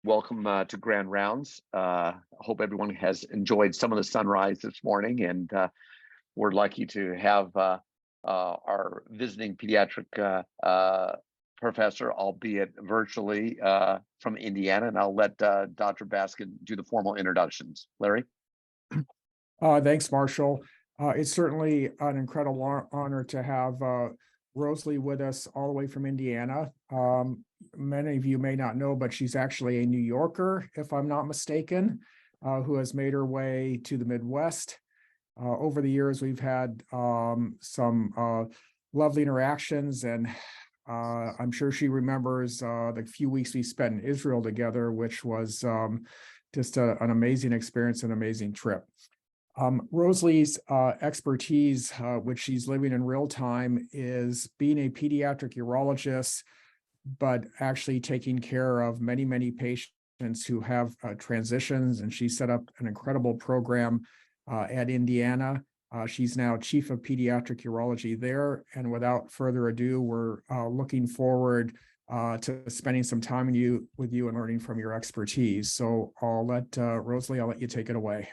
welcome to Grand Rounds. Hope everyone has enjoyed some of the sunrise this morning, and we're lucky to have our visiting pediatric professor, albeit virtually, from Indiana, and I'll let Dr. Baskin do the formal introductions. Larry? Thanks, Marshall. It's certainly an incredible honor to have Rosalie with us all the way from Indiana. Many of you may not know, but she's actually a New Yorker, if I'm not mistaken, who has made her way to the Midwest. Over the years, we've had some lovely interactions, and I'm sure she remembers the few weeks we spent in Israel together, which was just an amazing experience, an amazing trip. Rosalie's expertise, which she's living in real time, is being a pediatric urologist, but actually taking care of many, many patients who have transitions. And she set up an incredible program at Indiana. She's now chief of pediatric urology there. And without further ado, we're looking forward to spending some time with you and learning from your expertise. So I'll let Rosalie, I'll let you take it away.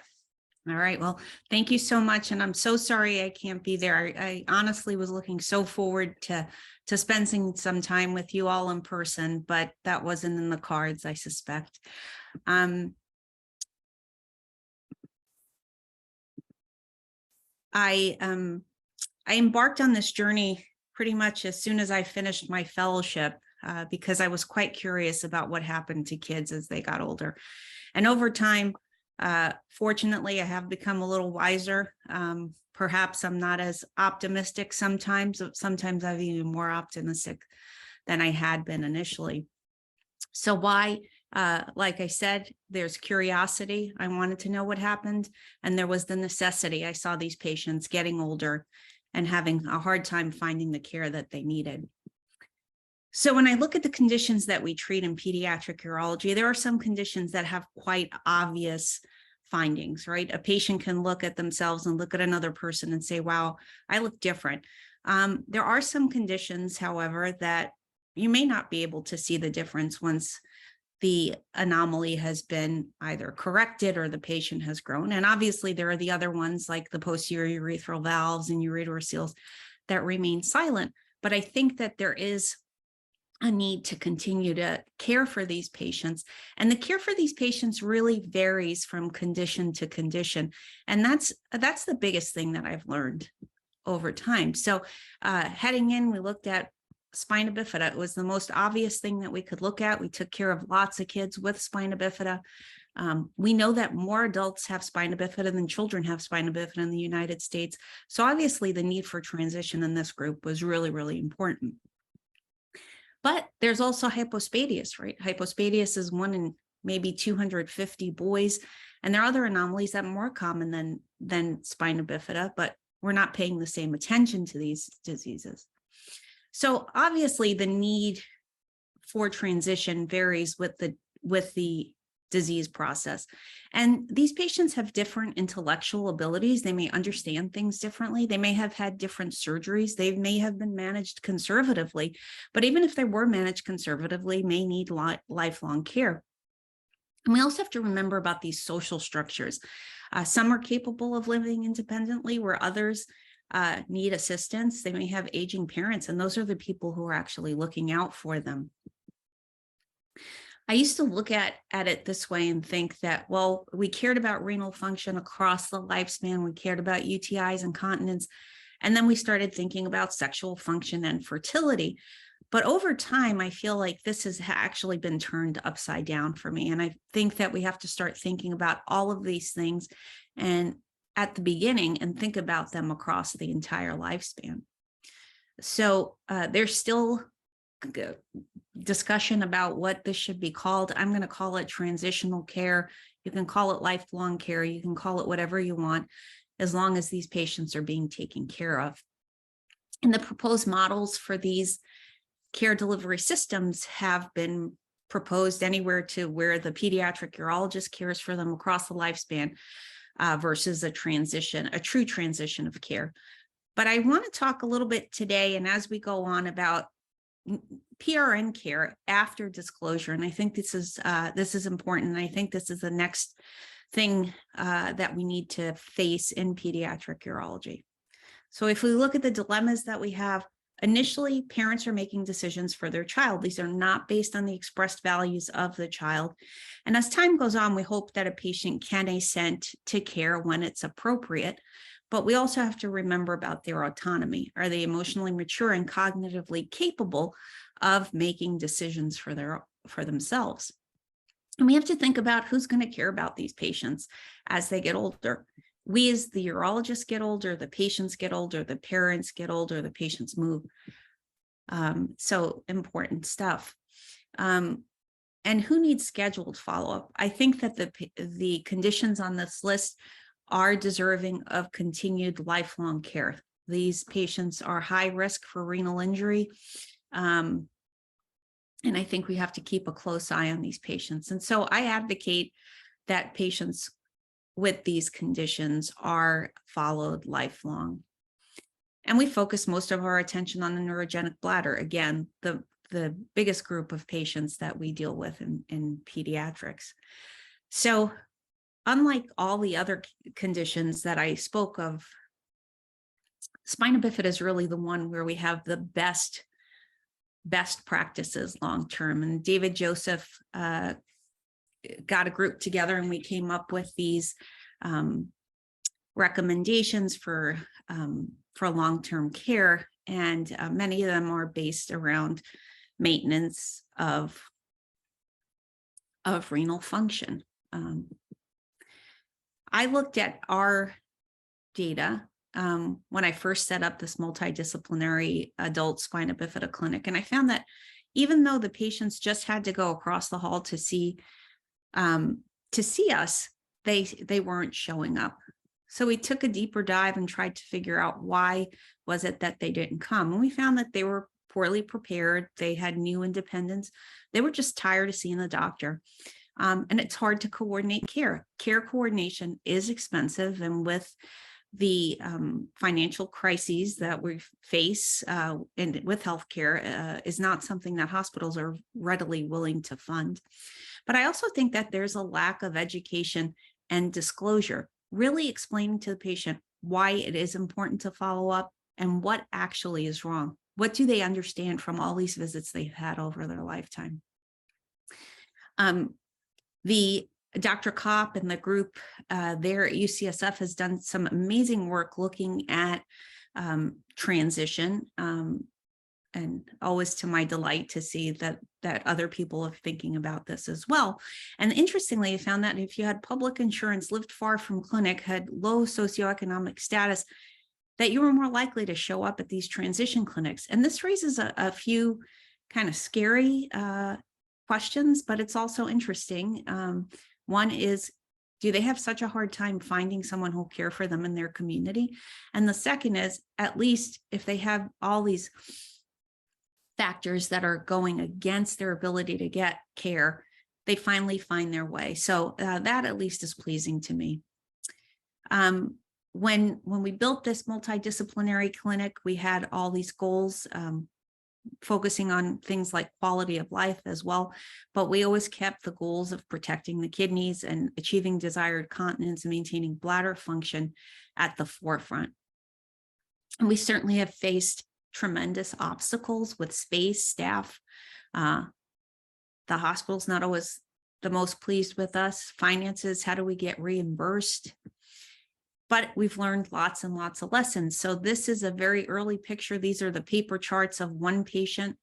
All right. Well, thank you so much. And I'm so sorry I can't be there. I honestly was looking so forward to spending some time with you all in person, but that wasn't in the cards, I suspect. I embarked on this journey pretty much as soon as I finished my fellowship because I was quite curious about what happened to kids as they got older. And over time, fortunately, I have become a little wiser. Perhaps I'm not as optimistic sometimes. Sometimes I'm even more optimistic than I had been initially. So why? Like I said, there's curiosity. I wanted to know what happened. And there was the necessity. I saw these patients getting older and having a hard time finding the care that they needed. So when I look at the conditions that we treat in pediatric urology, there are some conditions that have quite obvious findings, right? A patient can look at themselves and look at another person and say, wow, I look different. There are some conditions, however, that you may not be able to see the difference once the anomaly has been either corrected or the patient has grown. And obviously there are the other ones like the posterior urethral valves and ureteroseals that remain silent. But I think that there is a need to continue to care for these patients. And the care for these patients really varies from condition to condition. And that's the biggest thing that I've learned over time. So heading in, we looked at spina bifida. It was the most obvious thing that we could look at. We took care of lots of kids with spina bifida. We know that more adults have spina bifida than children have spina bifida in the United States. So obviously the need for transition in this group was really, really important. But there's also hypospadias, right? Hypospadias is 1 in maybe 250 boys. And there are other anomalies that are more common than spina bifida, but we're not paying the same attention to these diseases. So obviously the need for transition varies with the disease process. And these patients have different intellectual abilities. They may understand things differently. They may have had different surgeries. They may have been managed conservatively, but even if they were managed conservatively, may need lifelong care. And we also have to remember about these social structures. Some are capable of living independently, where others need assistance. They may have aging parents, and those are the people who are actually looking out for them. I used to look at it this way and think that, well, we cared about renal function across the lifespan. We cared about UTIs and continence. And then we started thinking about sexual function and fertility. But over time, I feel like this has actually been turned upside down for me. And I think that we have to start thinking about all of these things and at the beginning and think about them across the entire lifespan. So there's still discussion about what this should be called. I'm going to call it transitional care. You can call it lifelong care. You can call it whatever you want, as long as these patients are being taken care of. And the proposed models for these care delivery systems have been proposed anywhere to where the pediatric urologist cares for them across the lifespan versus a true transition of care. But I want to talk a little bit today, and as we go on, about PRN care after disclosure. And I think this is important. And I think this is the next thing that we need to face in pediatric urology. So if we look at the dilemmas that we have, initially, parents are making decisions for their child. These are not based on the expressed values of the child. And as time goes on, we hope that a patient can assent to care when it's appropriate. But we also have to remember about their autonomy. Are they emotionally mature and cognitively capable of making decisions for themselves? And we have to think about who's going to care about these patients as they get older. We as the urologists get older, the patients get older, the parents get older, the patients move. So important stuff. And who needs scheduled follow-up? I think that the conditions on this list are deserving of continued lifelong care. These patients are high risk for renal injury. And I think we have to keep a close eye on these patients. And so I advocate that patients with these conditions are followed lifelong. And we focus most of our attention on the neurogenic bladder. Again, the biggest group of patients that we deal with in pediatrics. So unlike all the other conditions that I spoke of, spina bifida is really the one where we have the best practices long-term. And David Joseph got a group together and we came up with these recommendations for long-term care. And many of them are based around maintenance of renal function. I looked at our data when I first set up this multidisciplinary adult spina bifida clinic. And I found that even though the patients just had to go across the hall to see us, they weren't showing up. So we took a deeper dive and tried to figure out why was it that they didn't come. And we found that they were poorly prepared. They had new independence. They were just tired of seeing the doctor. And it's hard to coordinate care. Care coordination is expensive. And with the financial crises that we face and with healthcare is not something that hospitals are readily willing to fund. But I also think that there's a lack of education and disclosure, really explaining to the patient why it is important to follow up and what actually is wrong. What do they understand from all these visits they've had over their lifetime? The Dr. Kopp and the group there at UCSF has done some amazing work looking at transition, and always to my delight to see that other people are thinking about this as well. And interestingly, I found that if you had public insurance, lived far from clinic, had low socioeconomic status, that you were more likely to show up at these transition clinics. And this raises a few kind of scary questions, but it's also interesting. One is, do they have such a hard time finding someone who'll care for them in their community? And the second is, at least if they have all these factors that are going against their ability to get care, they finally find their way. So that at least is pleasing to me. When we built this multidisciplinary clinic, we had all these goals, focusing on things like quality of life as well, but we always kept the goals of protecting the kidneys and achieving desired continence and maintaining bladder function at the forefront. And we certainly have faced tremendous obstacles with space, staff. The hospital's not always the most pleased with us. Finances, how do we get reimbursed? But we've learned lots and lots of lessons. So this is a very early picture. These are the paper charts of one patient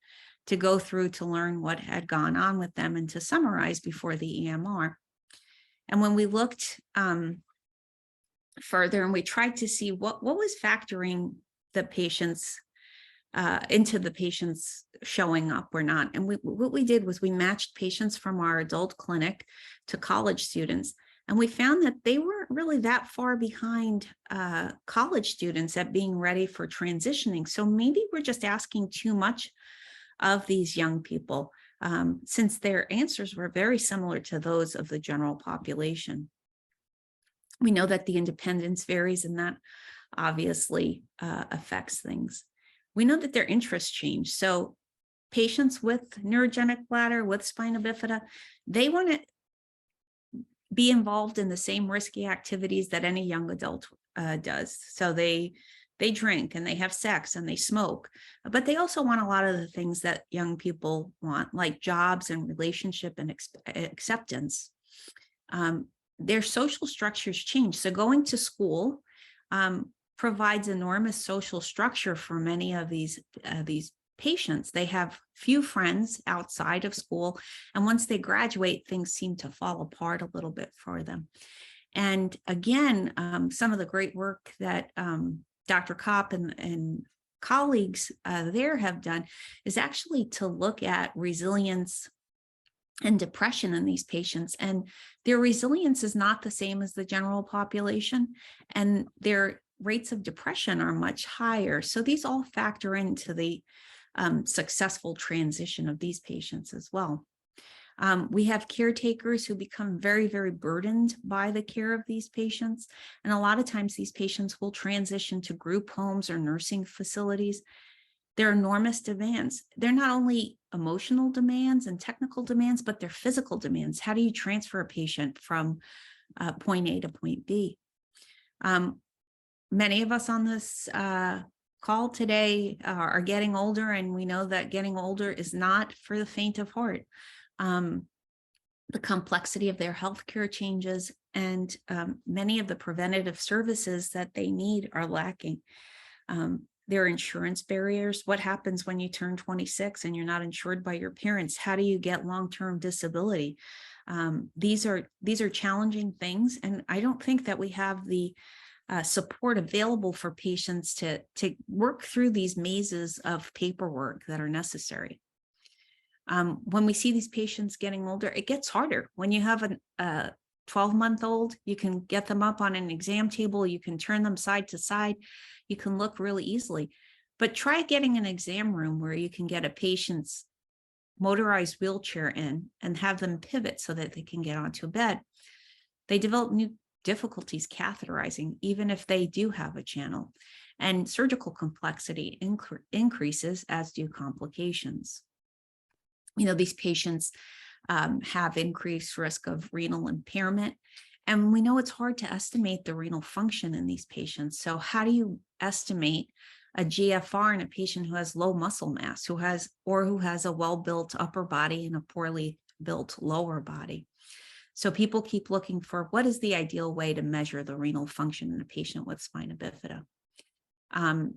to go through to learn what had gone on with them and to summarize before the EMR. And when we looked further and we tried to see what was factoring the patients into the patients showing up or not. And what we did was we matched patients from our adult clinic to college students. And we found that they weren't really that far behind college students at being ready for transitioning. So maybe we're just asking too much of these young people, since their answers were very similar to those of the general population. We know that the independence varies, and that obviously affects things. We know that their interests change. So patients with neurogenic bladder, with spina bifida, they want to be involved in the same risky activities that any young adult does. So they drink and they have sex and they smoke, but they also want a lot of the things that young people want, like jobs and relationship and acceptance. Their social structures change. So going to school provides enormous social structure for many of these patients. They have few friends outside of school, and once they graduate, things seem to fall apart a little bit for them. And again, some of the great work that Dr. Kopp and colleagues there have done is actually to look at resilience and depression in these patients, and their resilience is not the same as the general population, and their rates of depression are much higher. So these all factor into the successful transition of these patients as well. We have caretakers who become very, very burdened by the care of these patients. And a lot of times these patients will transition to group homes or nursing facilities. There are enormous demands. They're not only emotional demands and technical demands, but they're physical demands. How do you transfer a patient from point A to point B? Many of us on this call today are getting older, and we know that getting older is not for the faint of heart. The complexity of their healthcare changes, and many of the preventative services that they need are lacking. There are insurance barriers. What happens when you turn 26 and you're not insured by your parents? How do you get long-term disability? These are challenging things, and I don't think that we have the support available for patients to work through these mazes of paperwork that are necessary. When we see these patients getting older, it gets harder. When you have a 12-month-old, you can get them up on an exam table, you can turn them side to side, you can look really easily. But try getting an exam room where you can get a patient's motorized wheelchair in and have them pivot so that they can get onto a bed. They develop new difficulties catheterizing, even if they do have a channel. And surgical complexity increases, as do complications. You know, these patients have increased risk of renal impairment. And we know it's hard to estimate the renal function in these patients. So how do you estimate a GFR in a patient who has low muscle mass, who has a well-built upper body and a poorly built lower body? So people keep looking for what is the ideal way to measure the renal function in a patient with spina bifida.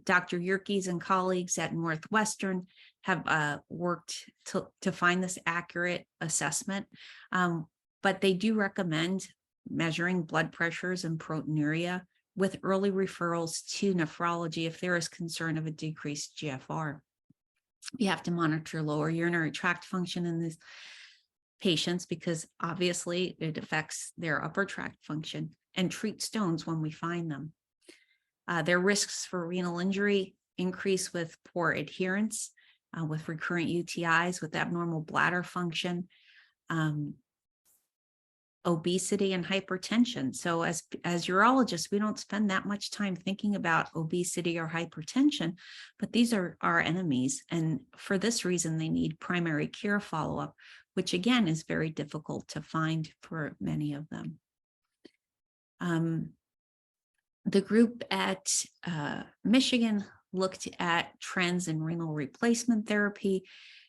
Dr. Yerkes and colleagues at Northwestern have worked to find this accurate assessment, but they do recommend measuring blood pressures and proteinuria with early referrals to nephrology if there is concern of a decreased GFR. You have to monitor lower urinary tract function in these patients because obviously it affects their upper tract function, and treat stones when we find them. Their risks for renal injury increase with poor adherence, with recurrent UTIs, with abnormal bladder function, obesity, and hypertension. So as urologists, we don't spend that much time thinking about obesity or hypertension, but these are our enemies. And for this reason, they need primary care follow-up, which again is very difficult to find for many of them. The group at Michigan looked at trends in renal replacement therapy,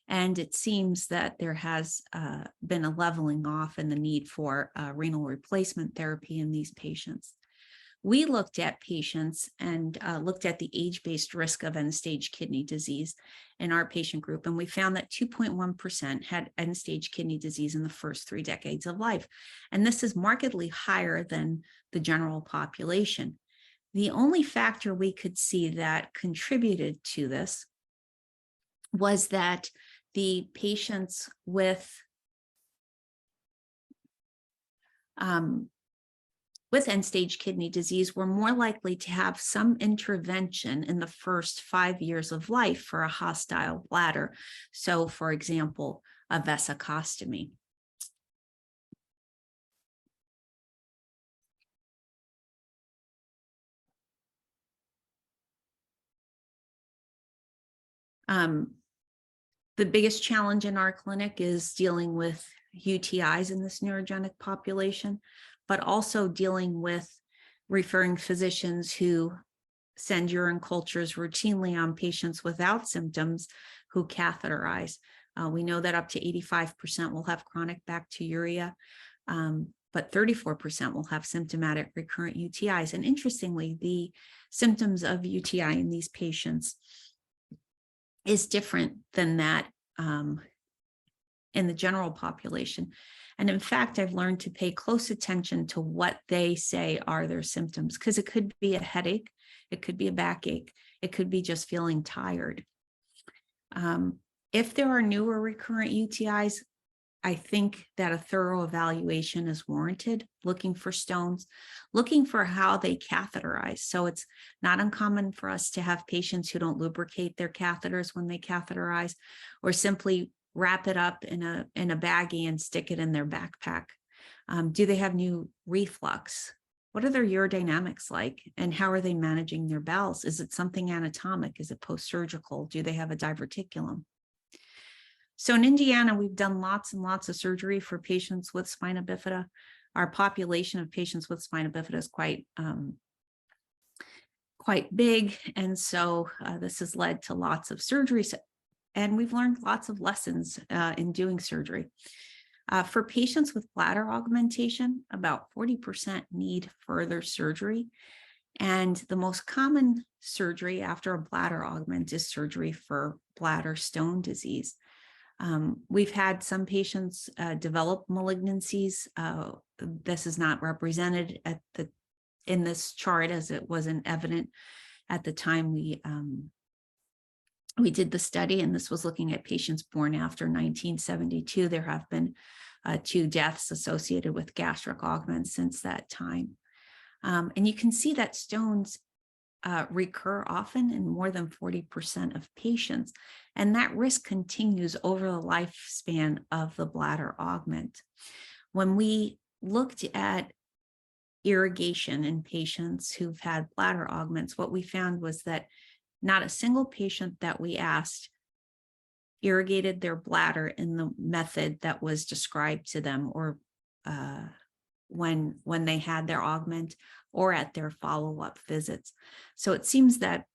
and it seems that there has been a leveling off in the need for renal replacement therapy in these patients. We looked at patients and looked at the age-based risk of end-stage kidney disease in our patient group, and we found that 2.1% had end-stage kidney disease in the first 3 decades of life. And this is markedly higher than the general population. The only factor we could see that contributed to this was that the patients with end-stage kidney disease were more likely to have some intervention in the first 5 years of life for a hostile bladder. So, for example, a vesicostomy. The biggest challenge in our clinic is dealing with UTIs in this neurogenic population, but also dealing with referring physicians who send urine cultures routinely on patients without symptoms who catheterize. We know that up to 85% will have chronic bacteriuria, but 34% will have symptomatic recurrent UTIs. And interestingly, the symptoms of UTI in these patients is different than that in the general population. And in fact, I've learned to pay close attention to what they say are their symptoms, because it could be a headache, it could be a backache, it could be just feeling tired. If there are newer recurrent UTIs, I think that a thorough evaluation is warranted, looking for stones, looking for how they catheterize. So it's not uncommon for us to have patients who don't lubricate their catheters when they catheterize, or simply wrap it up in a baggie and stick it in their backpack. Do they have new reflux? What are their urodynamics like? And how are they managing their bowels? Is it something anatomic? Is it post-surgical? Do they have a diverticulum? So in Indiana, we've done lots and lots of surgery for patients with spina bifida. Our population of patients with spina bifida is quite big. And so this has led to lots of surgeries. And we've learned lots of lessons in doing surgery. For patients with bladder augmentation, about 40% need further surgery. And the most common surgery after a bladder augment is surgery for bladder stone disease. We've had some patients develop malignancies. This is not represented in this chart, as it wasn't evident at the time we did the study, and this was looking at patients born after 1972. There have been 2 deaths associated with gastric augments since that time. And you can see that stones recur often in more than 40% of patients, and that risk continues over the lifespan of the bladder augment. When we looked at irrigation in patients who've had bladder augments, what we found was that not a single patient that we asked irrigated their bladder in the method that was described to them, or when they had their augment, or at their follow-up visits. So it seems that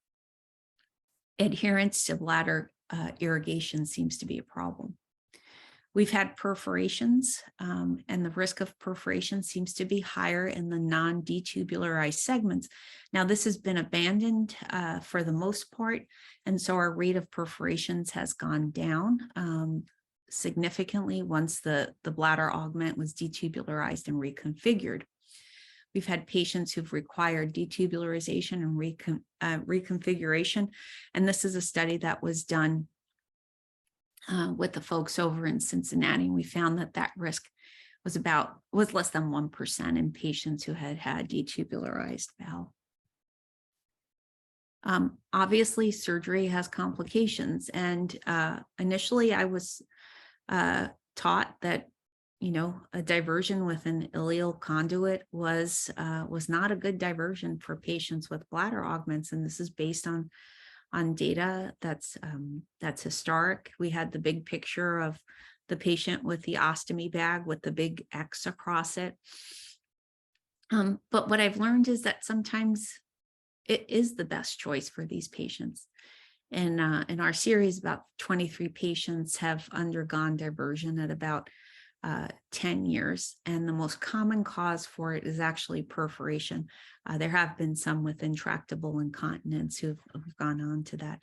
adherence to bladder irrigation seems to be a problem. We've had perforations, and the risk of perforation seems to be higher in the non-detubularized segments. Now, this has been abandoned for the most part, and so our rate of perforations has gone down significantly once the bladder augment was detubularized and reconfigured. We've had patients who've required detubularization and reconfiguration, and this is a study that was done with the folks over in Cincinnati, and we found that risk was less than 1% in patients who had had detubularized bowel. Obviously, surgery has complications, and initially I was taught that a diversion with an ileal conduit was not a good diversion for patients with bladder augments, and this is based on data that's historic. We had the big picture of the patient with the ostomy bag with the big X across it. But what I've learned is that sometimes it is the best choice for these patients. And in our series, about 23 patients have undergone diversion at about 10 years. And the most common cause for it is actually perforation. There have been some with intractable incontinence who've gone on to that,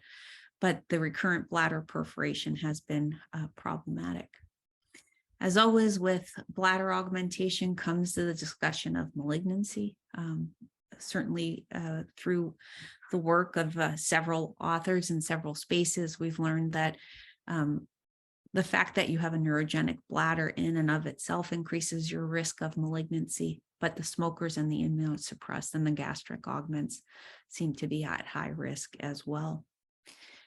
but the recurrent bladder perforation has been problematic. As always, with bladder augmentation comes to the discussion of malignancy. Certainly through the work of several authors in several spaces, we've learned that the fact that you have a neurogenic bladder in and of itself increases your risk of malignancy, but the smokers and the immunosuppressed and the gastric augments seem to be at high risk as well.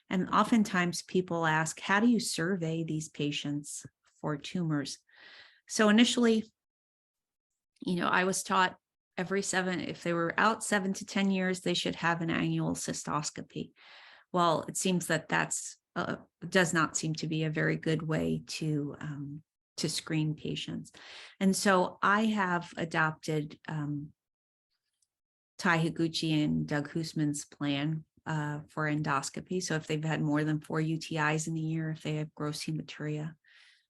And oftentimes people ask, how do you survey these patients for tumors? So initially, I was taught if they were out 7 to 10 years, they should have an annual cystoscopy. Well, it seems that that's does not seem to be a very good way to screen patients. And so I have adopted Tai Higuchi and Doug Hoosman's plan for endoscopy. So if they've had more than 4 UTIs in a year, if they have gross hematuria,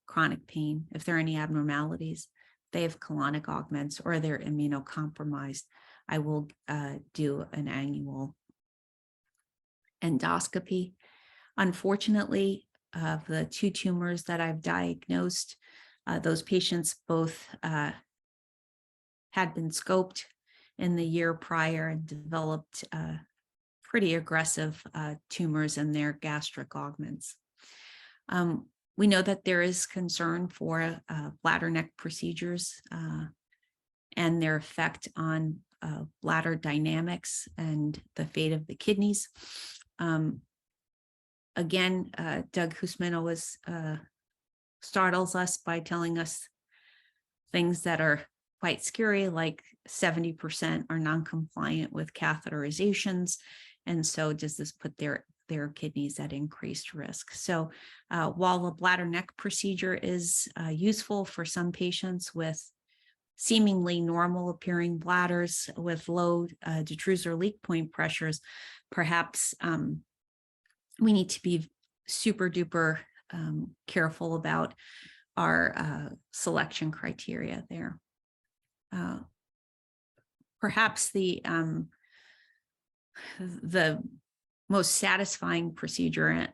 chronic pain, if there are any abnormalities, they have colonic augments, or they're immunocompromised, I will do an annual endoscopy. Unfortunately, of the 2 tumors that I've diagnosed, those patients both had been scoped in the year prior and developed pretty aggressive tumors in their gastric augments. We know that there is concern for bladder neck procedures and their effect on bladder dynamics and the fate of the kidneys. Again, Doug Hoosman always startles us by telling us things that are quite scary, like 70% are non-compliant with catheterizations. And so does this put their kidneys at increased risk? So while the bladder neck procedure is useful for some patients with seemingly normal appearing bladders with low detrusor leak point pressures, perhaps we need to be super duper careful about our selection criteria there. Perhaps the most satisfying procedure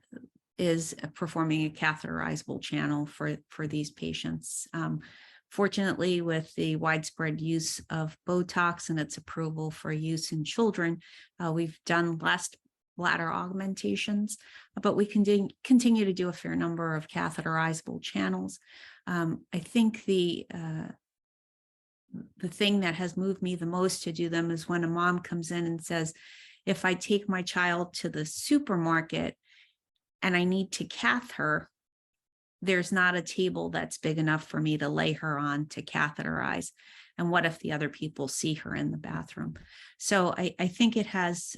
is performing a catheterizable channel for these patients. Fortunately, with the widespread use of Botox and its approval for use in children, we've done less bladder augmentations, but we can continue to do a fair number of catheterizable channels. I think the thing that has moved me the most to do them is when a mom comes in and says, if I take my child to the supermarket and I need to cath her, there's not a table that's big enough for me to lay her on to catheterize. And what if the other people see her in the bathroom? So I think it has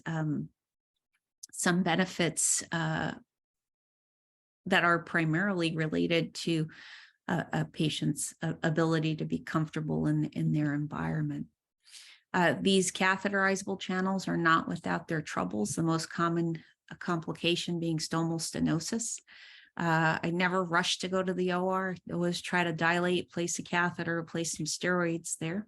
some benefits that are primarily related to a patient's ability to be comfortable in their environment. These catheterizable channels are not without their troubles, the most common complication being stomal stenosis. I never rush to go to the OR. I always try to dilate, place a catheter, place some steroids there.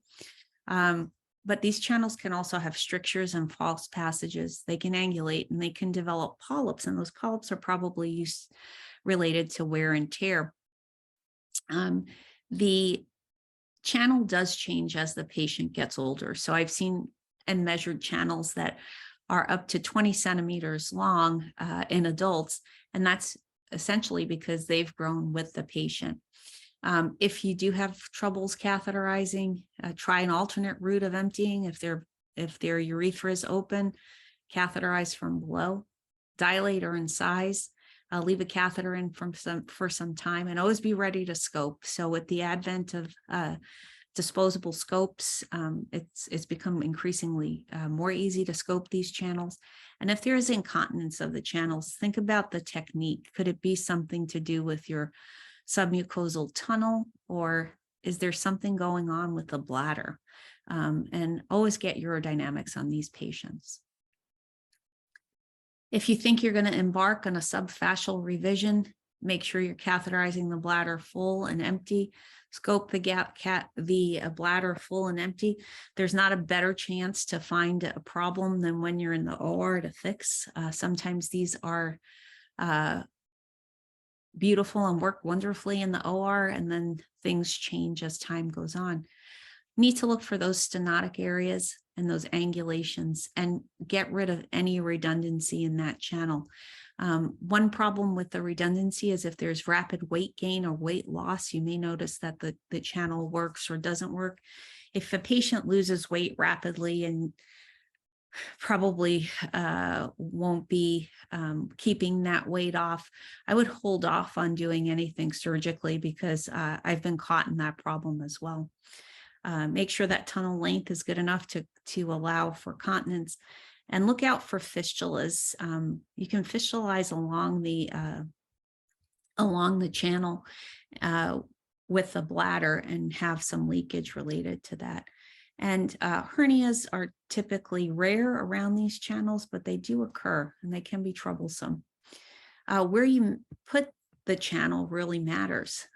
But these channels can also have strictures and false passages. They can angulate and they can develop polyps, and those polyps are probably related to wear and tear. The channel does change as the patient gets older. So I've seen and measured channels that are up to 20 centimeters long in adults, and that's essentially because they've grown with the patient. If you do have troubles catheterizing, try an alternate route of emptying. If their urethra is open, catheterize from below, dilate or incise, leave a catheter in for some time, and always be ready to scope. So with the advent of disposable scopes, it's become increasingly more easy to scope these channels. And if there is incontinence of the channels, think about the technique. Could it be something to do with your submucosal tunnel, or is there something going on with the bladder? And always get urodynamics on these patients. If you think you're going to embark on a subfascial revision, make sure you're catheterizing the bladder full and empty. Scope the bladder full and empty. There's not a better chance to find a problem than when you're in the OR to fix. Sometimes these are beautiful and work wonderfully in the OR, and then things change as time goes on. Need to look for those stenotic areas and those angulations and get rid of any redundancy in that channel. One problem with the redundancy is if there's rapid weight gain or weight loss, you may notice that the channel works or doesn't work. If a patient loses weight rapidly and probably won't be keeping that weight off, I would hold off on doing anything surgically, because I've been caught in that problem as well. Make sure that tunnel length is good enough to allow for continence, And look out for fistulas. You can fistulize along the channel with the bladder and have some leakage related to that. And hernias are typically rare around these channels, but they do occur and they can be troublesome. Where you put the channel really matters.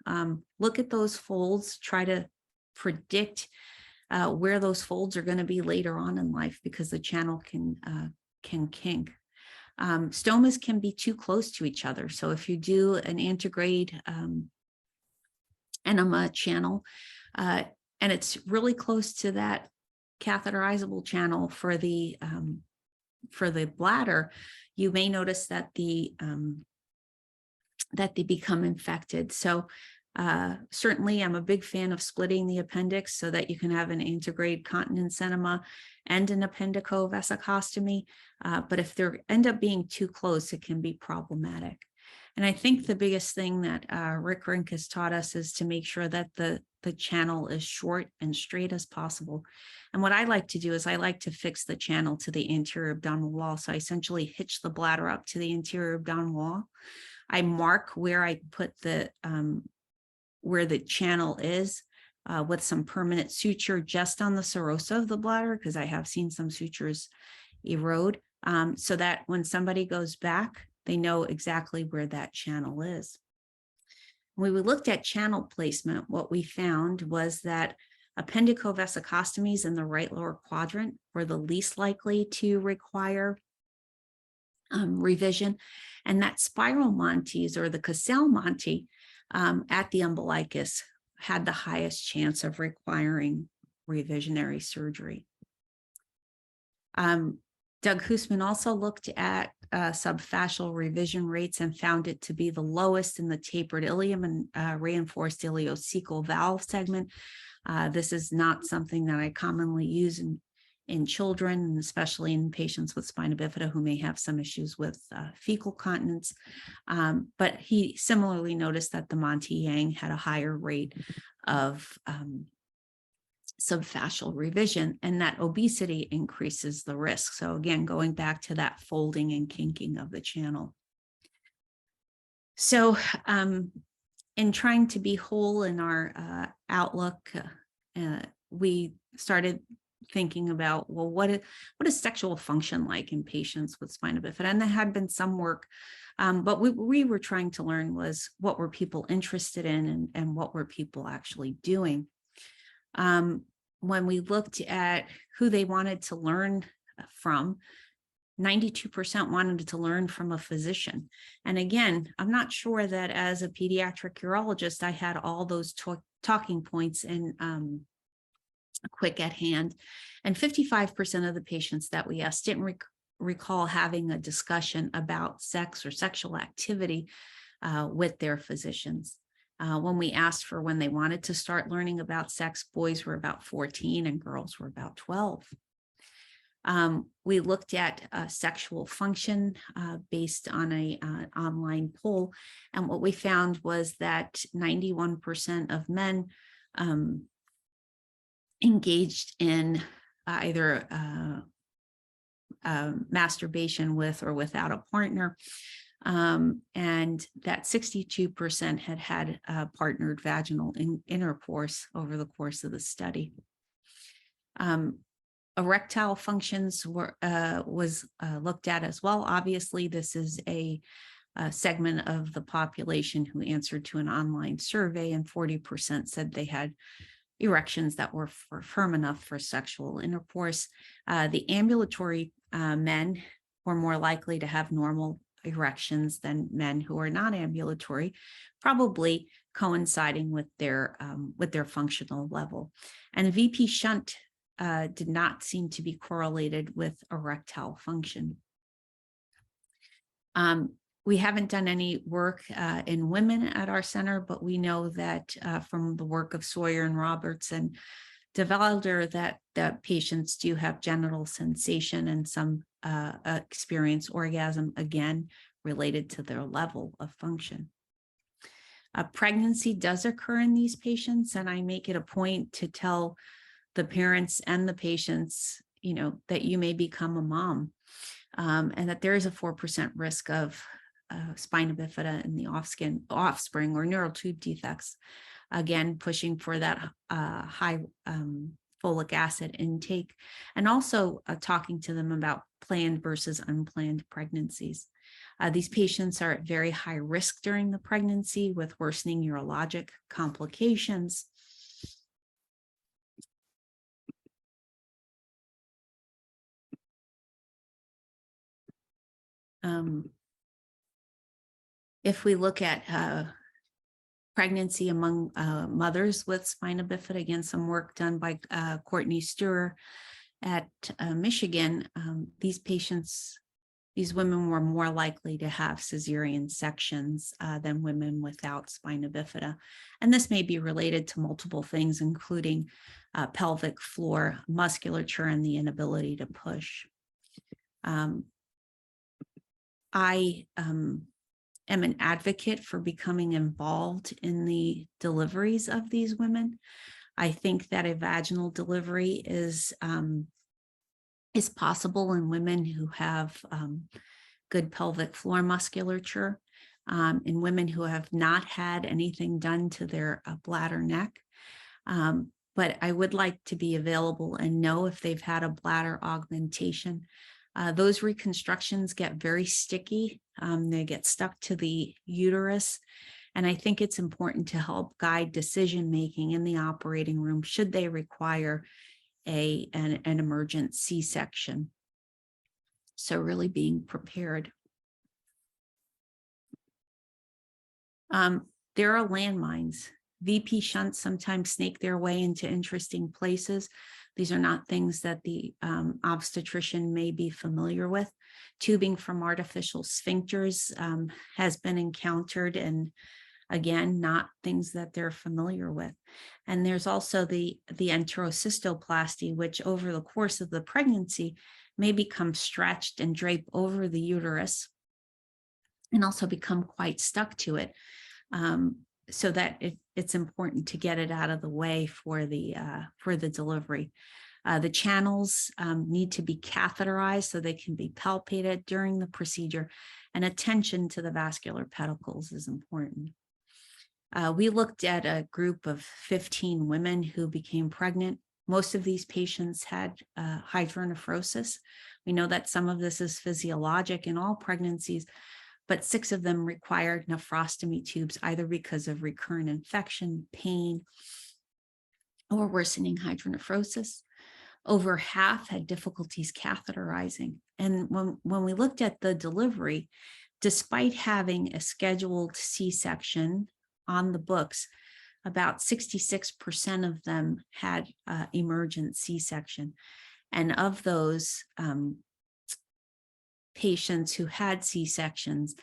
Look at those folds, try to predict where those folds are going to be later on in life, because the channel can kink. Stomas can be too close to each other. So if you do an antegrade enema channel, and it's really close to that catheterizable channel for the bladder, you may notice that they become infected. So certainly I'm a big fan of splitting the appendix so that you can have an antegrade continence enema and an appendicovesicostomy. But if they end up being too close, it can be problematic. And I think the biggest thing that Rick Rink has taught us is to make sure that the channel is short and straight as possible. And what I like to do is I like to fix the channel to the anterior abdominal wall. So I essentially hitch the bladder up to the anterior abdominal wall. I mark where I put where the channel is with some permanent suture just on the serosa of the bladder, because I have seen some sutures erode, so that when somebody goes back, they know exactly where that channel is. When we looked at channel placement, what we found was that appendicovesicostomies in the right lower quadrant were the least likely to require revision, and that spiral montes, or the Cassell monte at the umbilicus, had the highest chance of requiring revisionary surgery. Doug Hoosman also looked at subfascial revision rates and found it to be the lowest in the tapered ilium and reinforced ileocecal valve segment. This is not something that I commonly use in children, and especially in patients with spina bifida who may have some issues with fecal continence. But he similarly noticed that the Monte-Yang had a higher rate of subfascial revision, and that obesity increases the risk. So again, going back to that folding and kinking of the channel. So in trying to be whole in our outlook, we started thinking about, well, what is sexual function like in patients with spina bifida? And there had been some work, but we were trying to learn was what were people interested in, and what were people actually doing. When we looked at who they wanted to learn from, 92% wanted to learn from a physician. And again, I'm not sure that as a pediatric urologist, I had all those talking points and quick at hand. And 55% of the patients that we asked didn't recall having a discussion about sex or sexual activity with their physicians. When we asked for when they wanted to start learning about sex, boys were about 14 and girls were about 12. We looked at sexual function based on an online poll, and what we found was that 91% of men engaged in either masturbation with or without a partner, and that 62% had partnered vaginal intercourse over the course of the study. Erectile functions was looked at as well. Obviously, this is a segment of the population who answered to an online survey, and 40% said they had erections that were firm enough for sexual intercourse. The ambulatory men were more likely to have normal erections than men who are not ambulatory, probably coinciding with their functional level. And the VP shunt did not seem to be correlated with erectile function. We haven't done any work in women at our center, but we know that from the work of Sawyer and Roberts and DeValder that patients do have genital sensation and some experience orgasm, again, related to their level of function. Pregnancy does occur in these patients, and I make it a point to tell the parents and the patients, that you may become a mom, and that there is a 4% risk of spina bifida in the offspring or neural tube defects. Again, pushing for that high folic acid intake, and also talking to them about planned versus unplanned pregnancies. These patients are at very high risk during the pregnancy with worsening urologic complications. If we look at pregnancy among mothers with spina bifida, again, some work done by Courtney Sturer at Michigan, these women were more likely to have cesarean sections than women without spina bifida. And this may be related to multiple things, including pelvic floor musculature and the inability to push. I am an advocate for becoming involved in the deliveries of these women. I think that a vaginal delivery is possible in women who have good pelvic floor musculature, in women who have not had anything done to their bladder neck. But I would like to be available and know if they've had a bladder augmentation. Those reconstructions get very sticky. They get stuck to the uterus. And I think it's important to help guide decision-making in the operating room should they require an emergent C-section. So really being prepared. There are landmines. VP shunts sometimes snake their way into interesting places. These are not things that the obstetrician may be familiar with. Tubing from artificial sphincters has been encountered, and again, not things that they're familiar with. And there's also the enterocystoplasty, which over the course of the pregnancy may become stretched and drape over the uterus and also become quite stuck to it. So that it's important to get it out of the way for the delivery. The channels need to be catheterized so they can be palpated during the procedure, and attention to the vascular pedicles is important. We looked at a group of 15 women who became pregnant. Most of these patients had hydronephrosis. We know that some of this is physiologic in all pregnancies, but 6 of them required nephrostomy tubes, either because of recurrent infection, pain, or worsening hydronephrosis. Over half had difficulties catheterizing. And when we looked at the delivery, despite having a scheduled C-section on the books, about 66% of them had emergent C-section. And of those patients who had C-sections,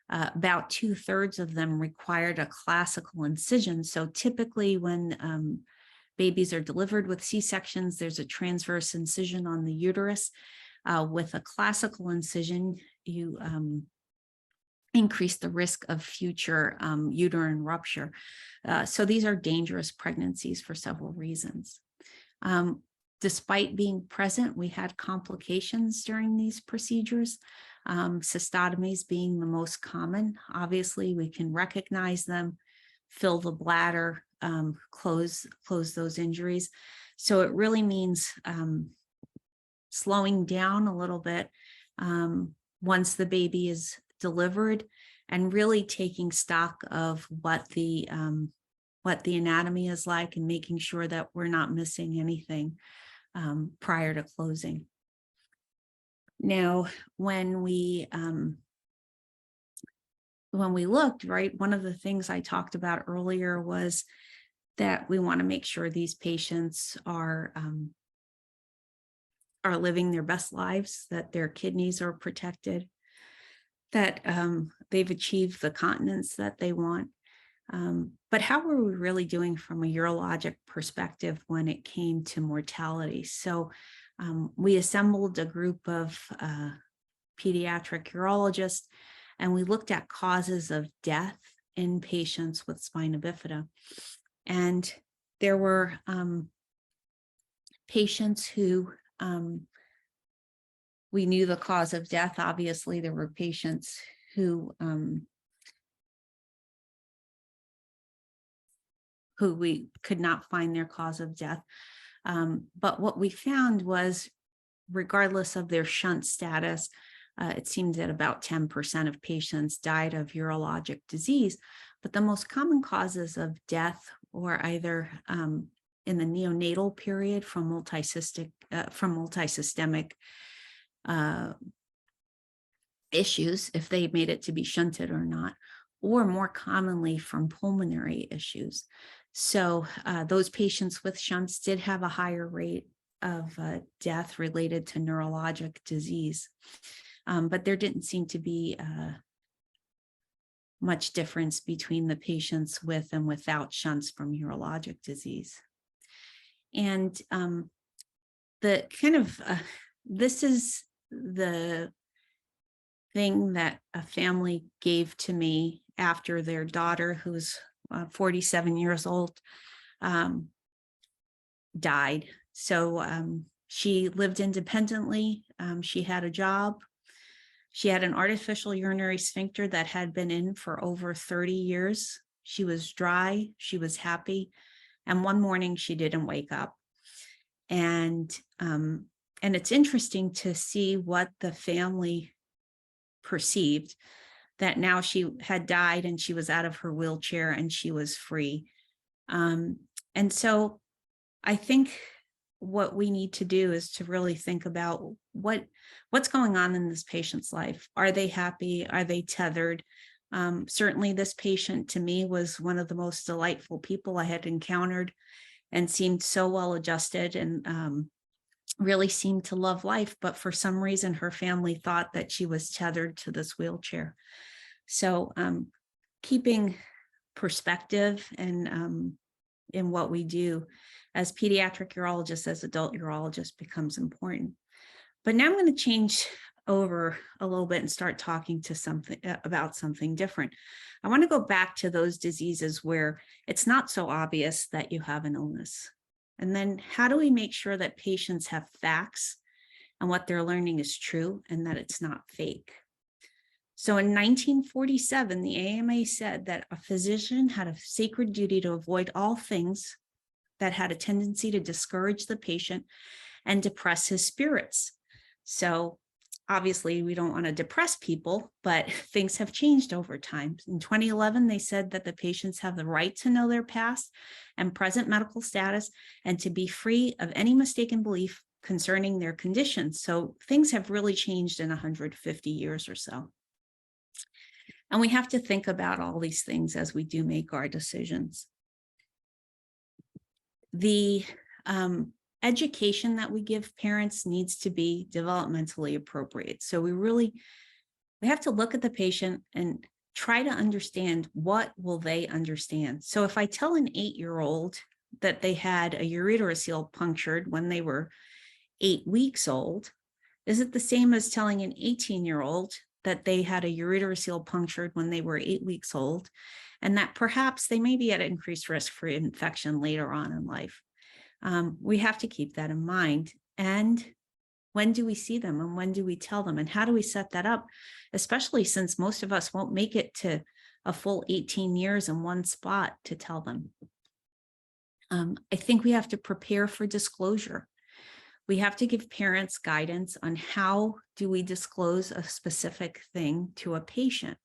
about 2/3 of them required a classical incision. So typically when babies are delivered with C-sections, there's a transverse incision on the uterus. With a classical incision, you increase the risk of future uterine rupture. So these are dangerous pregnancies for several reasons. Despite being present, we had complications during these procedures, cystotomies being the most common. Obviously, we can recognize them, fill the bladder, close those injuries. So it really means slowing down a little bit once the baby is delivered, and really taking stock of what the anatomy is like, and making sure that we're not missing anything prior to closing. Now, when we looked, right, one of the things I talked about earlier was that we want to make sure these patients are living their best lives, that their kidneys are protected, that they've achieved the continence that they want. But how were we really doing from a urologic perspective when it came to mortality? So we assembled a group of pediatric urologists, and we looked at causes of death in patients with spina bifida. And there were patients who We knew the cause of death. Obviously, there were patients who we could not find their cause of death. But what we found was, regardless of their shunt status, it seemed that about 10% of patients died of urologic disease. But the most common causes of death were either in the neonatal period from multisystemic issues, if they made it to be shunted or not, or more commonly from pulmonary issues. So those patients with shunts did have a higher rate of death related to neurologic disease. But there didn't seem to be much difference between the patients with and without shunts from urologic disease. And the kind of, this is the thing that a family gave to me after their daughter, who's 47 years old, died. So she lived independently. She had a job. She had an artificial urinary sphincter that had been in for over 30 years. She was dry. She was happy. And one morning she didn't wake up. And it's interesting to see what the family perceived, that now she had died and she was out of her wheelchair and she was free. And so I think what we need to do is to really think about what's going on in this patient's life. Are they happy? Are they tethered? Certainly this patient to me was one of the most delightful people I had encountered, and seemed so well adjusted and really seemed to love life. But for some reason, her family thought that she was tethered to this wheelchair. So keeping perspective and in what we do as pediatric urologists, as adult urologists, becomes important. But now I'm going to change over a little bit and start talking about something different. I want to go back to those diseases where it's not so obvious that you have an illness. And then how do we make sure that patients have facts and what they're learning is true and that it's not fake? So in 1947, the AMA said that a physician had a sacred duty to avoid all things that had a tendency to discourage the patient and depress his spirits. So obviously we don't want to depress people, but things have changed over time. In 2011, they said that the patients have the right to know their past and present medical status and to be free of any mistaken belief concerning their conditions. So things have really changed in 150 years or so. And we have to think about all these things as we do make our decisions. The education that we give parents needs to be developmentally appropriate. So we have to look at the patient and try to understand what will they understand. So if I tell an 8-year-old that they had a ureterocoel punctured when they were 8 weeks old, is it the same as telling an 18-year-old that they had a ureterocoel punctured when they were 8 weeks old, and that perhaps they may be at increased risk for infection later on in life? We have to keep that in mind. And when do we see them and when do we tell them and how do we set that up? Especially since most of us won't make it to a full 18 years in one spot to tell them. I think we have to prepare for disclosure. We have to give parents guidance on how do we disclose a specific thing to a patient.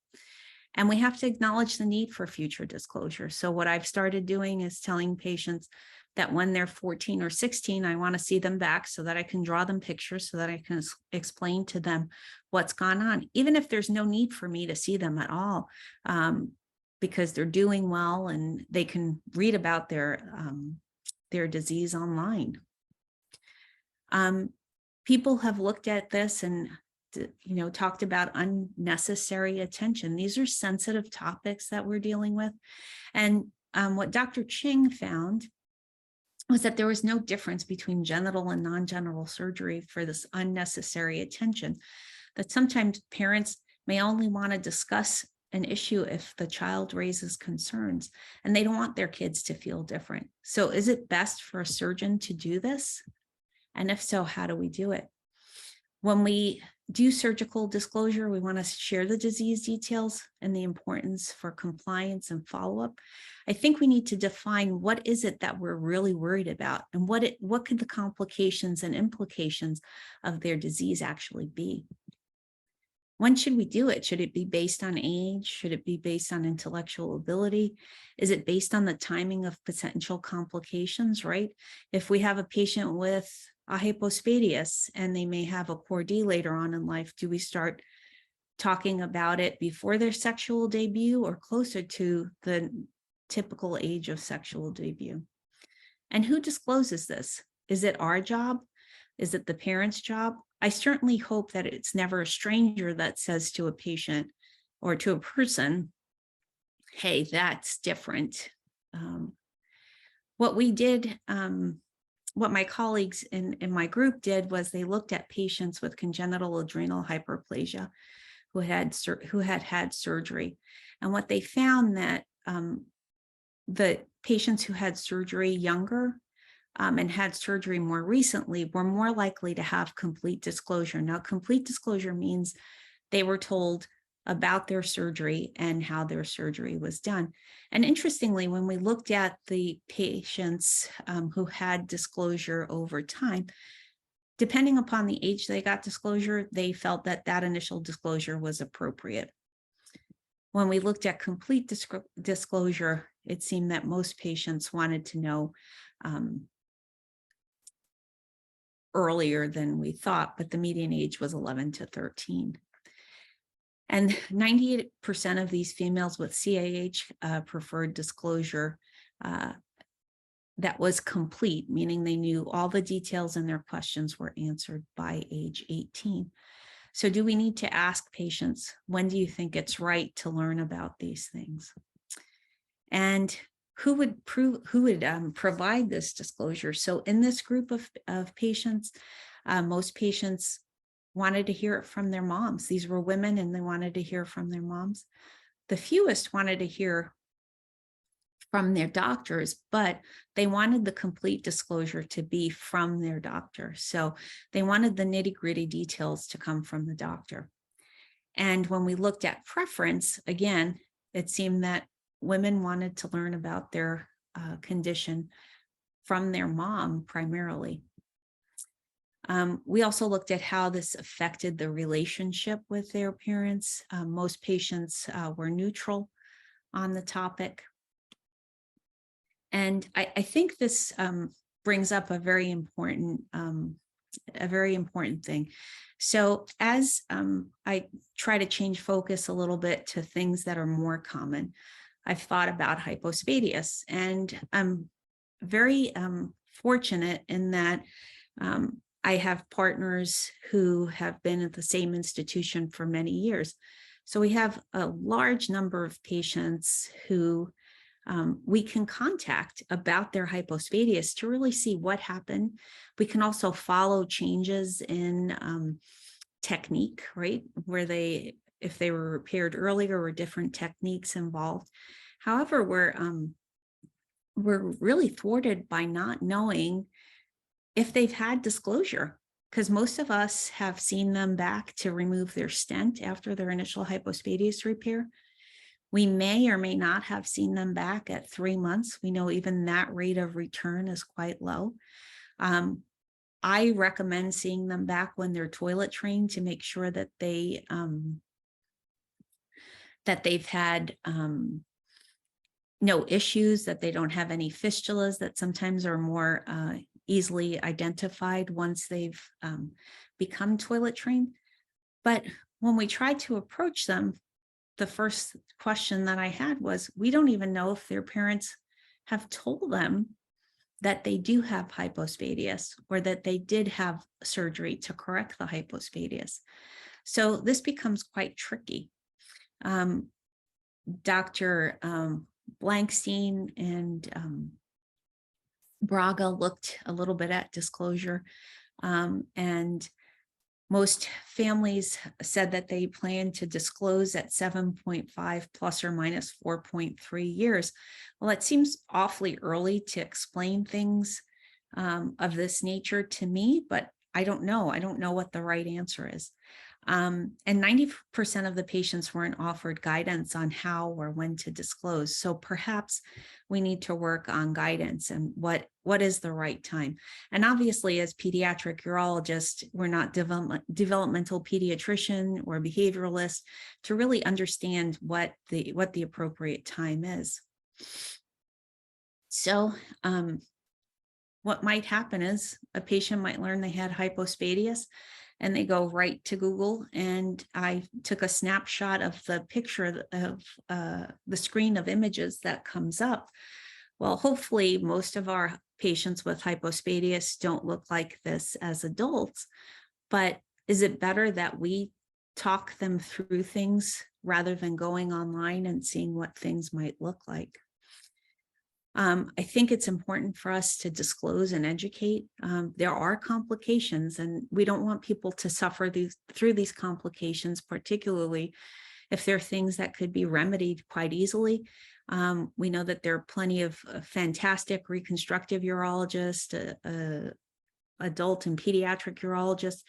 And we have to acknowledge the need for future disclosure. So what I've started doing is telling patients that when they're 14 or 16, I want to see them back so that I can draw them pictures so that I can explain to them what's gone on, even if there's no need for me to see them at all, because they're doing well and they can read about their disease online. People have looked at this and talked about unnecessary attention. These are sensitive topics that we're dealing with. And what Dr. Ching found was that there was no difference between genital and non-genital surgery for this unnecessary attention, that sometimes parents may only want to discuss an issue if the child raises concerns and they don't want their kids to feel different. So is it best for a surgeon to do this? And if so, how do we do it? When we do surgical disclosure, we want to share the disease details and the importance for compliance and follow-up. I think we need to define what is it that we're really worried about, and what could the complications and implications of their disease actually be. When should we do it? Should it be based on age? Should it be based on intellectual ability? Is it based on the timing of potential complications, right? If we have a patient with a hypospadias and they may have a poor D later on in life, do we start talking about it before their sexual debut or closer to the typical age of sexual debut? And who discloses this? Is it our job? Is it the parent's job? I certainly hope that it's never a stranger that says to a patient or to a person, hey, that's different. What we did, what my colleagues in my group did was they looked at patients with congenital adrenal hyperplasia who had had surgery. And what they found that the patients who had surgery younger and had surgery more recently were more likely to have complete disclosure. Now, complete disclosure means they were told about their surgery and how their surgery was done. And interestingly, when we looked at the patients who had disclosure over time, depending upon the age they got disclosure, they felt that that initial disclosure was appropriate. When we looked at complete disclosure, it seemed that most patients wanted to know earlier than we thought, but the median age was 11 to 13. And 98% of these females with CAH preferred disclosure that was complete, meaning they knew all the details and their questions were answered by age 18. So do we need to ask patients, when do you think it's right to learn about these things? And who would provide this disclosure? So in this group of patients, most patients wanted to hear it from their moms. These were women and they wanted to hear from their moms. The fewest wanted to hear from their doctors, but they wanted the complete disclosure to be from their doctor. So they wanted the nitty-gritty details to come from the doctor. And when we looked at preference, again, it seemed that women wanted to learn about their condition from their mom primarily. We also looked at how this affected the relationship with their parents. Most patients were neutral on the topic. And I think this brings up a very important thing. So as I try to change focus a little bit to things that are more common, I've thought about hypospadias, and I'm very fortunate in that I have partners who have been at the same institution for many years. So we have a large number of patients who we can contact about their hypospadias to really see what happened. We can also follow changes in technique, right? Where if they were repaired earlier or different techniques involved. However, we're really thwarted by not knowing if they've had disclosure, because most of us have seen them back to remove their stent after their initial hypospadias repair. We may or may not have seen them back at 3 months. We know even that rate of return is quite low. I recommend seeing them back when they're toilet trained to make sure that they've had no issues, that they don't have any fistulas that sometimes are more easily identified once they've become toilet trained. But when we tried to approach them, the first question that I had was, we don't even know if their parents have told them that they do have hypospadias or that they did have surgery to correct the hypospadias. So this becomes quite tricky. Dr. Blankstein and Braga looked a little bit at disclosure, and most families said that they plan to disclose at 7.5 plus or minus 4.3 years. Well, it seems awfully early to explain things of this nature to me, but I don't know. I don't know what the right answer is. And 90% of the patients weren't offered guidance on how or when to disclose. So perhaps we need to work on guidance and what is the right time. And obviously, as pediatric urologists, we're not developmental pediatrician or behavioralist to really understand what the appropriate time is. So what might happen is a patient might learn they had hypospadias and they go right to Google, and I took a snapshot of the picture of the screen of images that comes up. Well, hopefully most of our patients with hypospadias don't look like this as adults, but is it better that we talk them through things rather than going online and seeing what things might look like? I think it's important for us to disclose and educate. There are complications, and we don't want people to suffer through these complications, particularly if there are things that could be remedied quite easily. We know that there are plenty of fantastic reconstructive urologists, adult and pediatric urologists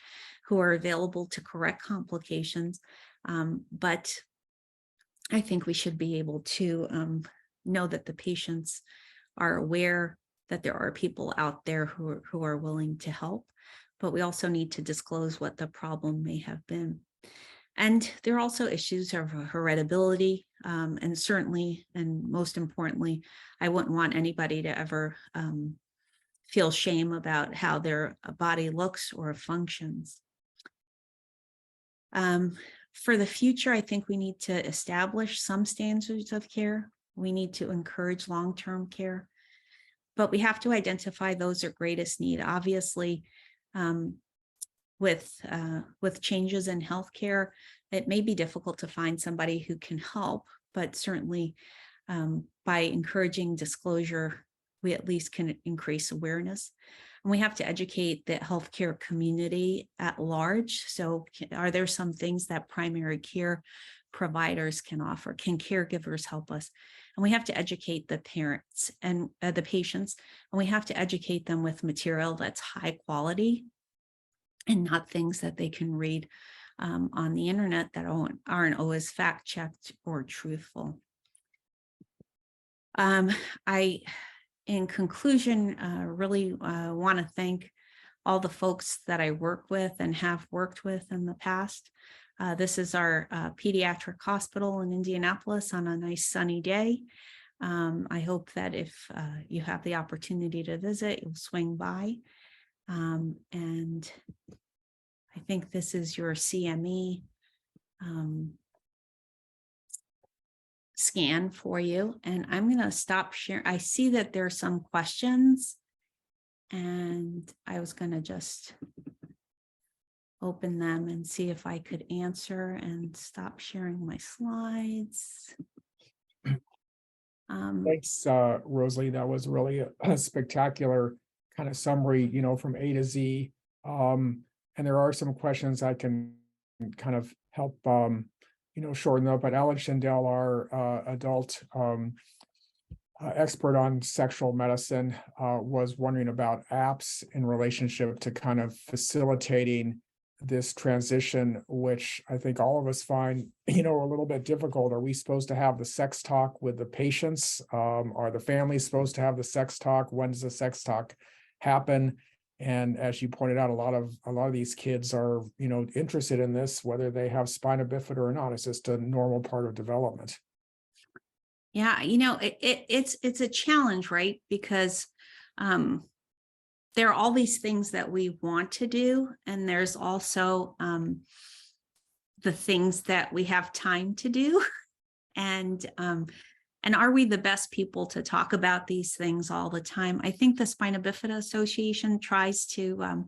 who are available to correct complications. But I think we should be able to know that the patients are aware that there are people out there who are willing to help, but we also need to disclose what the problem may have been. And there are also issues of heritability, and certainly, and most importantly, I wouldn't want anybody to ever feel shame about how their body looks or functions. For the future, I think we need to establish some standards of care. We need to encourage long-term care, but we have to identify those at greatest need. Obviously, with changes in healthcare, it may be difficult to find somebody who can help, but certainly by encouraging disclosure, we at least can increase awareness. And we have to educate the healthcare community at large. So are there some things that primary care providers can offer? Can caregivers help us? And we have to educate the parents and the patients, and we have to educate them with material that's high quality and not things that they can read on the internet that aren't always fact-checked or truthful. In conclusion, really want to thank all the folks that I work with and have worked with in the past. This is our pediatric hospital in Indianapolis on a nice sunny day. I hope that if you have the opportunity to visit, you'll swing by. And I think this is your CME scan for you. And I'm going to stop sharing. I see that there are some questions, and I was going to just open them and see if I could answer and stop sharing my slides. Thanks, Rosalie. That was really a spectacular kind of summary, from A to Z. And there are some questions I can kind of help, shorten up. But Alex Schindel, our adult expert on sexual medicine, was wondering about apps in relationship to kind of facilitating this transition, which I think all of us find, a little bit difficult. Are we supposed to have the sex talk with the patients? Are the families supposed to have the sex talk? When does the sex talk happen? And as you pointed out, a lot of these kids are, interested in this, whether they have spina bifida or not. It's just a normal part of development. Yeah, it's a challenge, right? Because there are all these things that we want to do, and there's also the things that we have time to do. And are we the best people to talk about these things all the time? I think the Spina Bifida Association tries to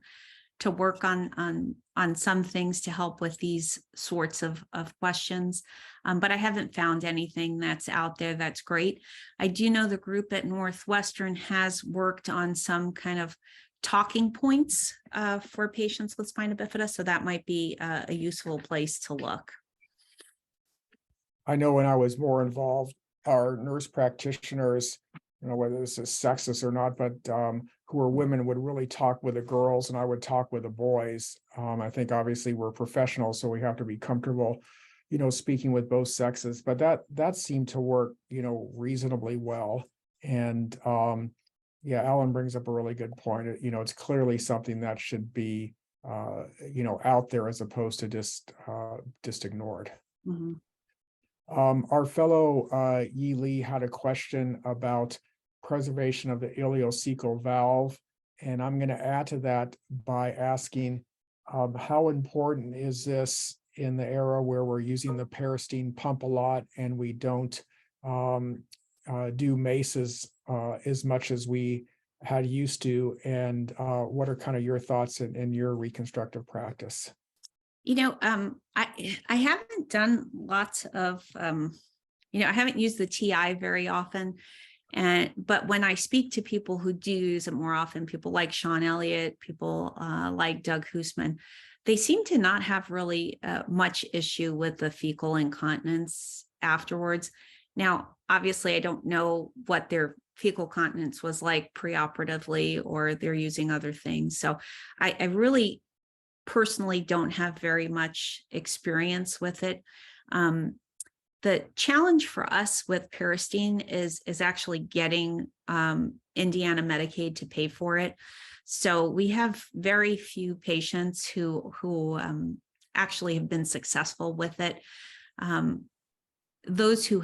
work on some things to help with these sorts of questions, but I haven't found anything that's out there that's great. I do know the group at Northwestern has worked on some kind of talking points for patients with spina bifida, so that might be a useful place to look. I know when I was more involved, our nurse practitioners, whether this is sexist or not, but who are women would really talk with the girls and I would talk with the boys. I think obviously we're professionals, so we have to be comfortable, speaking with both sexes, but that seemed to work, reasonably well. And yeah, Alan brings up a really good point. It's clearly something that should be, out there as opposed to just ignored. Mhm. Our fellow Yi Lee had a question about preservation of the ileocecal valve. And I'm going to add to that by asking, how important is this in the era where we're using the Peristeen pump a lot and we don't do maces as much as we had used to? And what are kind of your thoughts in your reconstructive practice? I haven't done lots of, I haven't used the TI very often. But when I speak to people who do use it more often, people like Sean Elliott, people like Doug Hoosman, they seem to not have really much issue with the fecal incontinence afterwards. Now, obviously, I don't know what their fecal continence was like preoperatively, or they're using other things. So I really personally don't have very much experience with it. The challenge for us with Peristeen is actually getting Indiana Medicaid to pay for it. So we have very few patients who actually have been successful with it. Those who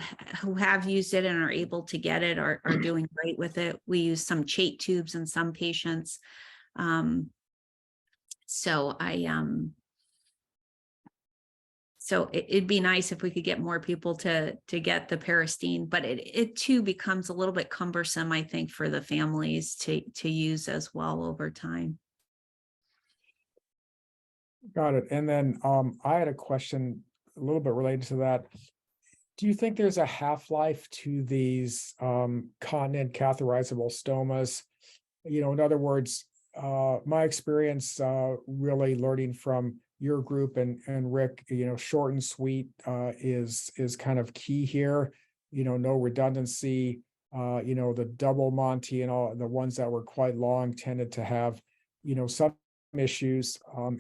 have used it and are able to get it are doing great with it. We use some Chait tubes in some patients. So it'd be nice if we could get more people to get the Peristeen, but it too becomes a little bit cumbersome, I think, for the families to use as well over time. Got it. And then I had a question a little bit related to that. Do you think there's a half-life to these continent catheterizable stomas? In other words, my experience really learning from your group and Rick, short and sweet is kind of key here. No redundancy. The double Monty and all the ones that were quite long tended to have, some issues.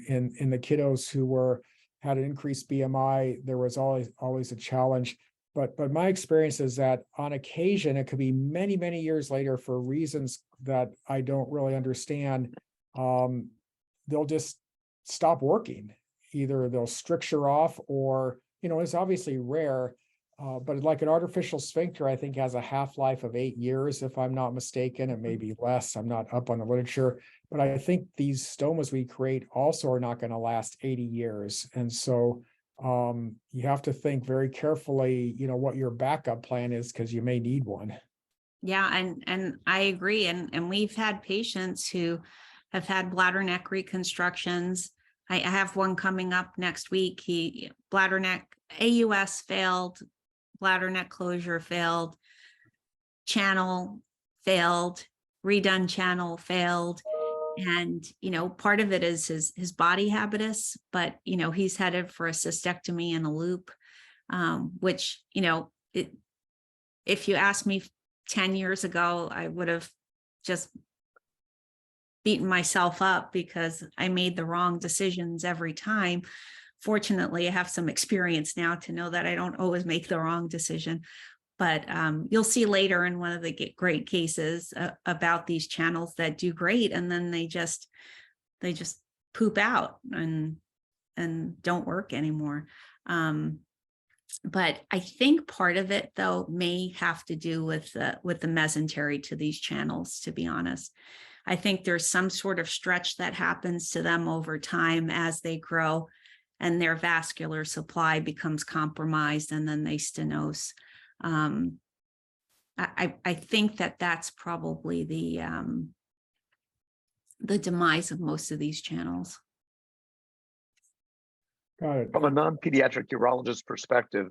In the kiddos who had an increased BMI, there was always a challenge. But my experience is that on occasion, it could be many, many years later for reasons that I don't really understand. They'll just stop working. Either they'll stricture off or, it's obviously rare, but like an artificial sphincter, I think has a half-life of 8 years, if I'm not mistaken. It may be less. I'm not up on the literature, but I think these stomas we create also are not going to last 80 years. And so you have to think very carefully, what your backup plan is, because you may need one. Yeah, and I agree. And we've had patients who have had bladder neck reconstructions. I have one coming up next week. He bladder neck AUS failed, bladder neck closure failed, channel failed, redone channel failed. And, part of it is his body habitus, but, he's headed for a cystectomy and a loop, which, if you asked me 10 years ago, I would have just beaten myself up because I made the wrong decisions every time. Fortunately, I have some experience now to know that I don't always make the wrong decision. But you'll see later in one of the great cases about these channels that do great, and then they just poop out and don't work anymore. But I think part of it, though, may have to do with the mesentery to these channels, to be honest. I think there's some sort of stretch that happens to them over time as they grow and their vascular supply becomes compromised, and then they stenose. I think that's probably the demise of most of these channels. Got it. From a non-pediatric urologist perspective,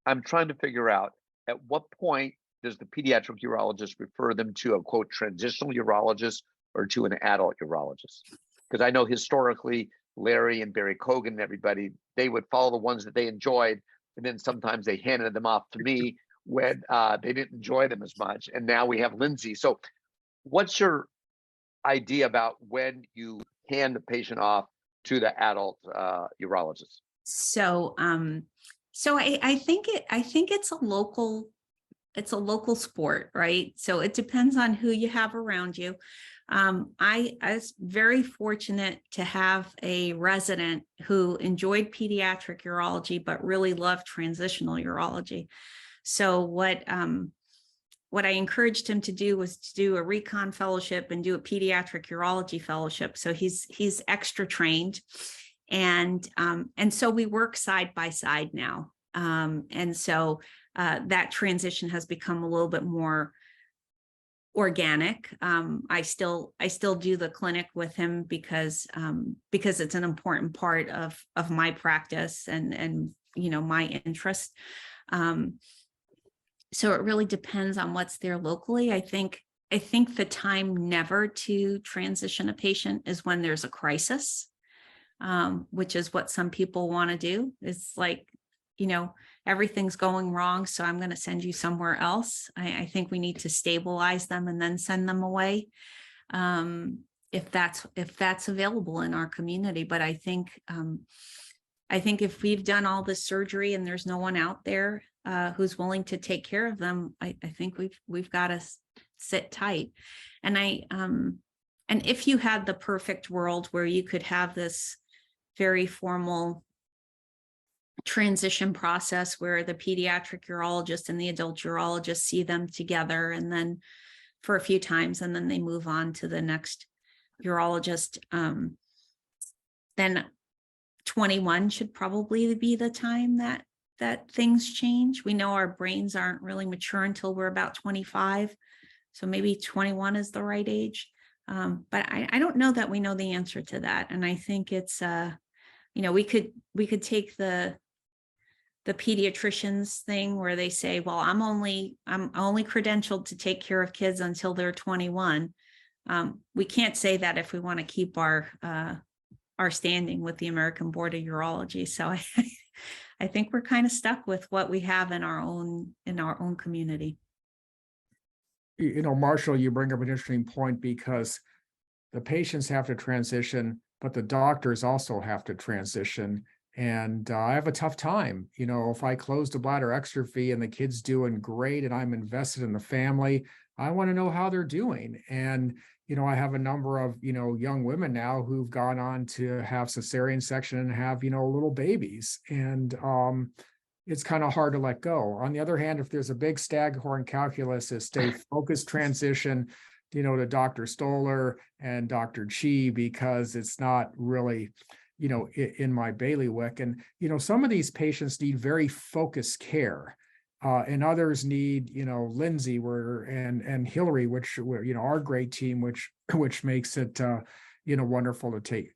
I'm trying to figure out at what point does the pediatric urologist refer them to a quote transitional urologist or to an adult urologist? Because I know historically Larry and Barry Cogan and everybody, they would follow the ones that they enjoyed, and then sometimes they handed them off to me when they didn't enjoy them as much. And now we have Lindsay. So what's your idea about when you hand the patient off to the adult urologist? So, I think it's a local sport, right? So it depends on who you have around you. I was very fortunate to have a resident who enjoyed pediatric urology, but really loved transitional urology. So what I encouraged him to do was to do a recon fellowship and do a pediatric urology fellowship. So he's extra trained, and so we work side by side now. And so that transition has become a little bit more organic. I still do the clinic with him because it's an important part of my practice and my interest. So it really depends on what's there locally. I think the time never to transition a patient is when there's a crisis, which is what some people want to do. It's like, everything's going wrong, so I'm going to send you somewhere else. I think we need to stabilize them and then send them away, if that's available in our community. But I think if we've done all this surgery and there's no one out there who's willing to take care of them, I think we've got to sit tight. And and if you had the perfect world where you could have this very formal transition process where the pediatric urologist and the adult urologist see them together, and then for a few times, and then they move on to the next urologist, then 21 should probably be the time that things change. We know our brains aren't really mature until we're about 25. So maybe 21 is the right age. But I don't know that we know the answer to that. And I think it's, we could take the pediatricians thing where they say, well, I'm only credentialed to take care of kids until they're 21. We can't say that if we want to keep our standing with the American Board of Urology. So I think we're kind of stuck with what we have in our own community. Marshall, you bring up an interesting point, because the patients have to transition, but the doctors also have to transition. And I have a tough time, if I closed a bladder exstrophy and the kid's doing great and I'm invested in the family, I want to know how they're doing. And, I have a number of, young women now who've gone on to have cesarean section and have, little babies. And it's kind of hard to let go. On the other hand, if there's a big staghorn calculus, a stay focused transition, to Dr. Stoller and Dr. Chi, because it's not really, in my bailiwick. And, some of these patients need very focused care. And others need, Lindsay and Hillary, which our great team, which makes it, wonderful to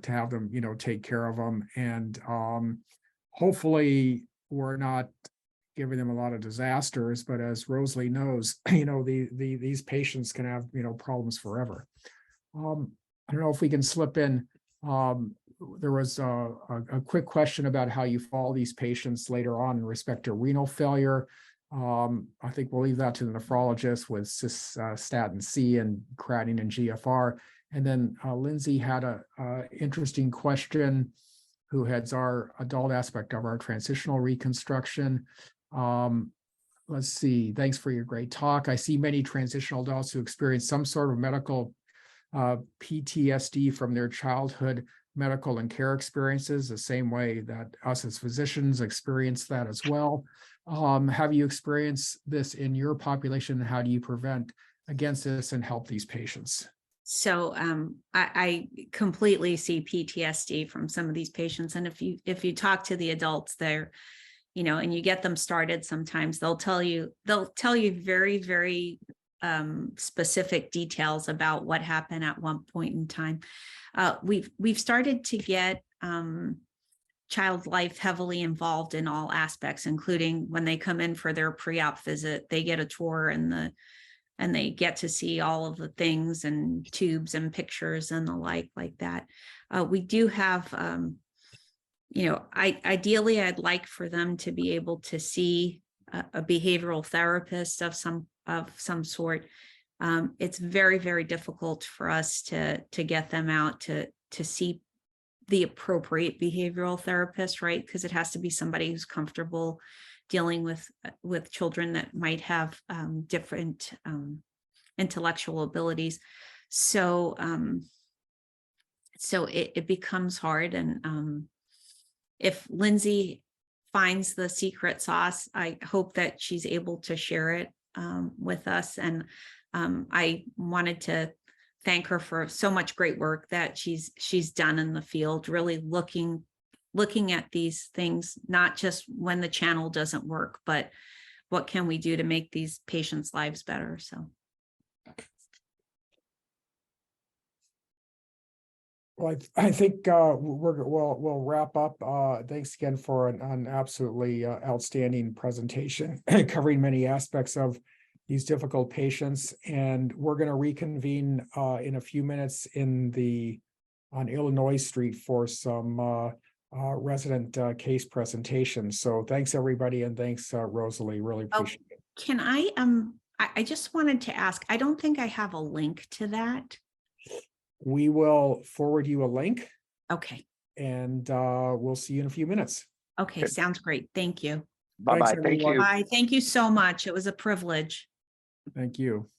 have them, take care of them. And hopefully we're not giving them a lot of disasters, but as Rosalie knows, these patients can have, problems forever. I don't know if we can slip in. There was a quick question about how you follow these patients later on in respect to renal failure. I think we'll leave that to the nephrologist with cystatin C and creatinine and GFR. And then Lindsay had a interesting question, who heads our adult aspect of our transitional reconstruction. Let's see. Thanks for your great talk. I see many transitional adults who experience some sort of medical PTSD from their childhood medical and care experiences, the same way that us as physicians experience that as well. Have you experienced this in your population? And how do you prevent against this and help these patients? So I completely see PTSD from some of these patients. And if you talk to the adults there, and you get them started, sometimes they'll tell you very, very specific details about what happened at one point in time. We've started to get Child Life heavily involved in all aspects, including when they come in for their pre-op visit, they get a tour and they get to see all of the things and tubes and pictures and the like that. We do have, ideally, I'd like for them to be able to see a behavioral therapist of some sort. it's very, very difficult for us to get them out to see the appropriate behavioral therapist, right? Because it has to be somebody who's comfortable dealing with children that might have different intellectual abilities. So it becomes hard. And if Lindsay finds the secret sauce, I hope that she's able to share it with us. And I wanted to thank her for so much great work that she's done in the field, really looking at these things, not just when the channel doesn't work, but what can we do to make these patients' lives better. So. Well, I think we'll wrap up. Thanks again for an absolutely outstanding presentation covering many aspects of these difficult patients. And we're going to reconvene in a few minutes on Illinois Street for some resident case presentation. So thanks everybody, and thanks Rosalie. Really appreciate it. Can I just wanted to ask, I don't think I have a link to that. We will forward you a link. Okay. And we'll see you in a few minutes. Okay, sounds great. Thank you. Bye-bye. Thank you. Bye. Thank you so much. It was a privilege. Thank you.